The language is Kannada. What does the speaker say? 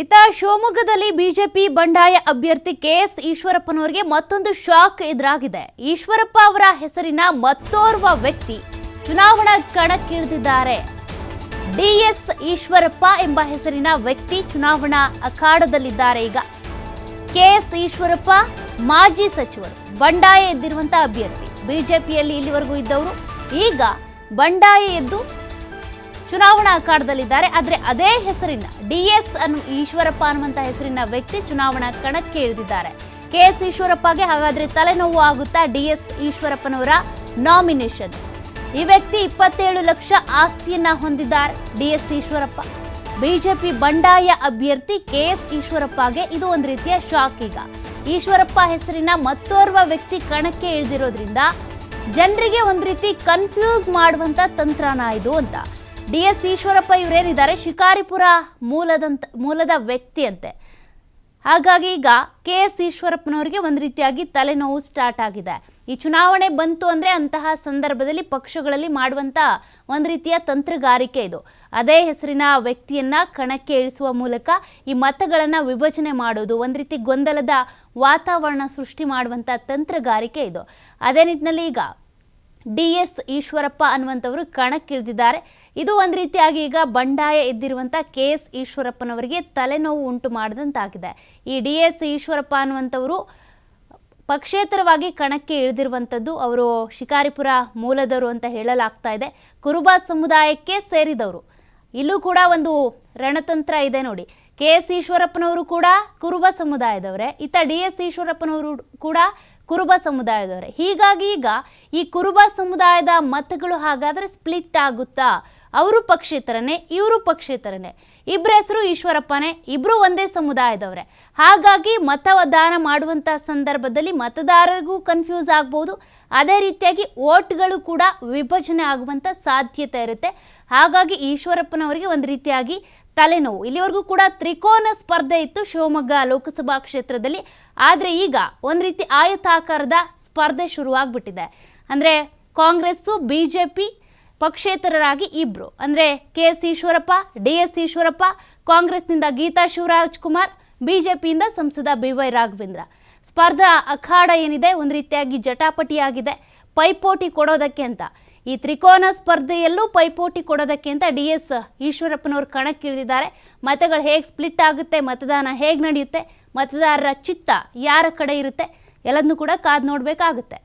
ಇತ್ತ ಶಿವಮೊಗ್ಗದಲ್ಲಿ ಬಿಜೆಪಿ ಬಂಡಾಯ ಅಭ್ಯರ್ಥಿ ಕೆಎಸ್ ಈಶ್ವರಪ್ಪನವರಿಗೆ ಮತ್ತೊಂದು ಶಾಕ್ ಎದುರಾಗಿದೆ. ಈಶ್ವರಪ್ಪ ಅವರ ಹೆಸರಿನ ಮತ್ತೋರ್ವ ವ್ಯಕ್ತಿ ಚುನಾವಣಾ ಕಣಕ್ಕಿಳಿದಿದ್ದಾರೆ. ಡಿಎಸ್ ಈಶ್ವರಪ್ಪ ಎಂಬ ಹೆಸರಿನ ವ್ಯಕ್ತಿ ಚುನಾವಣಾ ಅಖಾಡದಲ್ಲಿದ್ದಾರೆ. ಈಗ ಕೆಎಸ್ ಈಶ್ವರಪ್ಪ ಮಾಜಿ ಸಚಿವರು, ಬಂಡಾಯ ಎದ್ದಿರುವಂತಹ ಅಭ್ಯರ್ಥಿ. ಬಿಜೆಪಿಯಲ್ಲಿ ಇಲ್ಲಿವರೆಗೂ ಇದ್ದವರು ಈಗ ಬಂಡಾಯ ಎದ್ದು ಚುನಾವಣಾ ಅಖಾಡದಲ್ಲಿದ್ದಾರೆ. ಆದರೆ ಅದೇ ಹೆಸರಿನ ಡಿಎಸ್ ಈಶ್ವರಪ್ಪ ಅನ್ನುವಂಥ ಹೆಸರಿನ ವ್ಯಕ್ತಿ ಚುನಾವಣಾ ಕಣಕ್ಕೆ ಇಳಿದಿದ್ದಾರೆ. ಕೆಎಸ್ ಈಶ್ವರಪ್ಪಗೆ ಹಾಗಾದ್ರೆ ತಲೆನೋವು ಆಗುತ್ತಾ ಡಿಎಸ್ ಈಶ್ವರಪ್ಪನವರ ನಾಮಿನೇಷನ್? ಈ ವ್ಯಕ್ತಿ 27 ಲಕ್ಷ ಆಸ್ತಿಯನ್ನ ಹೊಂದಿದ್ದಾರೆ. ಡಿಎಸ್ ಈಶ್ವರಪ್ಪ ಬಿಜೆಪಿ ಬಂಡಾಯ ಅಭ್ಯರ್ಥಿ ಕೆಎಸ್ ಈಶ್ವರಪ್ಪಗೆ ಇದು ಒಂದು ರೀತಿಯ ಶಾಕ್. ಈಗ ಈಶ್ವರಪ್ಪ ಹೆಸರಿನ ಮತ್ತೋರ್ವ ವ್ಯಕ್ತಿ ಕಣಕ್ಕೆ ಇಳಿದಿರೋದ್ರಿಂದ ಜನರಿಗೆ ಒಂದು ರೀತಿ ಕನ್ಫ್ಯೂಸ್ ಮಾಡುವಂತ ತಂತ್ರನ ಇದು ಅಂತ. ಡಿಎಸ್ ಈಶ್ವರಪ್ಪ ಇವರೇನಿದ್ದಾರೆ ಶಿಕಾರಿಪುರ ಮೂಲದ ವ್ಯಕ್ತಿ ಅಂತೆ. ಹಾಗಾಗಿ ಈಗ ಕೆಎಸ್ ಈಶ್ವರಪ್ಪನವರಿಗೆ ಒಂದು ರೀತಿಯಾಗಿ ತಲೆನೋವು ಸ್ಟಾರ್ಟ್ ಆಗಿದೆ. ಈ ಚುನಾವಣೆ ಬಂತು ಅಂದರೆ ಅಂತಹ ಸಂದರ್ಭದಲ್ಲಿ ಪಕ್ಷಗಳಲ್ಲಿ ಮಾಡುವಂಥ ಒಂದು ರೀತಿಯ ತಂತ್ರಗಾರಿಕೆ ಇದು. ಅದೇ ಹೆಸರಿನ ವ್ಯಕ್ತಿಯನ್ನ ಕಣಕ್ಕೆ ಇಳಿಸುವ ಮೂಲಕ ಈ ಮತಗಳನ್ನು ವಿಭಜನೆ ಮಾಡೋದು, ಒಂದು ರೀತಿ ಗೊಂದಲದ ವಾತಾವರಣ ಸೃಷ್ಟಿ ಮಾಡುವಂಥ ತಂತ್ರಗಾರಿಕೆ ಇದು. ಅದೇ ನಿಟ್ಟಿನಲ್ಲಿ ಈಗ ಡಿಎಸ್ ಈಶ್ವರಪ್ಪ ಅನ್ನುವಂಥವರು ಕಣಕ್ಕಿಳಿದಿದ್ದಾರೆ. ಇದು ಒಂದು ರೀತಿಯಾಗಿ ಈಗ ಬಂಡಾಯ ಎದ್ದಿರುವಂಥ ಕೆಎಸ್ ಈಶ್ವರಪ್ಪನವರಿಗೆ ತಲೆನೋವು ಉಂಟು ಮಾಡಿದಂತಾಗಿದೆ. ಈ ಡಿಎಸ್ ಈಶ್ವರಪ್ಪ ಅನ್ನುವಂಥವರು ಪಕ್ಷೇತರವಾಗಿ ಕಣಕ್ಕೆ ಇಳಿದಿರುವಂಥದ್ದು. ಅವರು ಶಿಕಾರಿಪುರ ಮೂಲದವರು ಅಂತ ಹೇಳಲಾಗ್ತಾ ಇದೆ. ಕುರುಬ ಸಮುದಾಯಕ್ಕೆ ಸೇರಿದವರು. ಇಲ್ಲೂ ಕೂಡ ಒಂದು ರಣತಂತ್ರ ಇದೆ ನೋಡಿ. ಕೆಎಸ್ ಈಶ್ವರಪ್ಪನವರು ಕೂಡ ಕುರುಬ ಸಮುದಾಯದವರೇ, ಇತ್ತ ಡಿಎಸ್ ಈಶ್ವರಪ್ಪನವರು ಕೂಡ ಕುರುಬ ಸಮುದಾಯದವರೇ. ಹೀಗಾಗಿ ಈಗ ಈ ಕುರುಬ ಸಮುದಾಯದ ಮತಗಳು ಹಾಗಾದರೆ ಸ್ಪ್ಲಿಟ್ ಆಗುತ್ತಾ? ಅವರು ಪಕ್ಷೇತರನೇ, ಇವರು ಪಕ್ಷೇತರನೇ, ಇಬ್ಬರ ಹೆಸರು ಈಶ್ವರಪ್ಪನೇ, ಇಬ್ಬರು ಒಂದೇ ಸಮುದಾಯದವರೇ. ಹಾಗಾಗಿ ಮತದಾನ ಮಾಡುವಂಥ ಸಂದರ್ಭದಲ್ಲಿ ಮತದಾರರಿಗೂ ಕನ್ಫ್ಯೂಸ್ ಆಗ್ಬೋದು. ಅದೇ ರೀತಿಯಾಗಿ ವೋಟ್ಗಳು ಕೂಡ ವಿಭಜನೆ ಆಗುವಂಥ ಸಾಧ್ಯತೆ ಇರುತ್ತೆ. ಹಾಗಾಗಿ ಈಶ್ವರಪ್ಪನವರಿಗೆ ಒಂದು ರೀತಿಯಾಗಿ ತಲೆನೋವು. ಇಲ್ಲಿವರೆಗೂ ಕೂಡ ತ್ರಿಕೋನ ಸ್ಪರ್ಧೆ ಇತ್ತು ಶಿವಮೊಗ್ಗ ಲೋಕಸಭಾ ಕ್ಷೇತ್ರದಲ್ಲಿ. ಆದರೆ ಈಗ ಒಂದು ರೀತಿ ಆಯತಾಕಾರದ ಸ್ಪರ್ಧೆ ಶುರುವಾಗ್ಬಿಟ್ಟಿದೆ. ಅಂದರೆ ಕಾಂಗ್ರೆಸ್ಸು ಬಿಜೆಪಿ ಪಕ್ಷೇತರರಾಗಿ ಇಬ್ರು, ಅಂದರೆ ಕೆಎಸ್ ಈಶ್ವರಪ್ಪ, ಡಿಎಸ್ ಈಶ್ವರಪ್ಪ, ಕಾಂಗ್ರೆಸ್ನಿಂದ ಗೀತಾ ಶಿವರಾಜ್ ಕುಮಾರ್, ಬಿಜೆಪಿಯಿಂದ ಸಂಸದ BY ರಾಘವೇಂದ್ರ. ಸ್ಪರ್ಧಾ ಅಖಾಡ ಏನಿದೆ ಒಂದು ರೀತಿಯಾಗಿ ಜಟಾಪಟಿಯಾಗಿದೆ ಪೈಪೋಟಿ ಕೊಡೋದಕ್ಕೆ ಅಂತ. ಈ ತ್ರಿಕೋನ ಸ್ಪರ್ಧೆಯಲ್ಲೂ ಪೈಪೋಟಿ ಕೊಡೋದಕ್ಕೆ ಅಂತ ಡಿಎಸ್ ಈಶ್ವರಪ್ಪನವರು ಕಣಕ್ಕಿಳಿದಿದ್ದಾರೆ. ಮತಗಳು ಹೇಗೆ ಸ್ಪ್ಲಿಟ್ ಆಗುತ್ತೆ, ಮತದಾನ ಹೇಗೆ ನಡೆಯುತ್ತೆ, ಮತದಾರರ ಚಿತ್ತ ಯಾರ ಕಡೆ ಇರುತ್ತೆ ಎಲ್ಲದನ್ನೂ ಕೂಡ ಕಾದು ನೋಡಬೇಕಾಗುತ್ತೆ.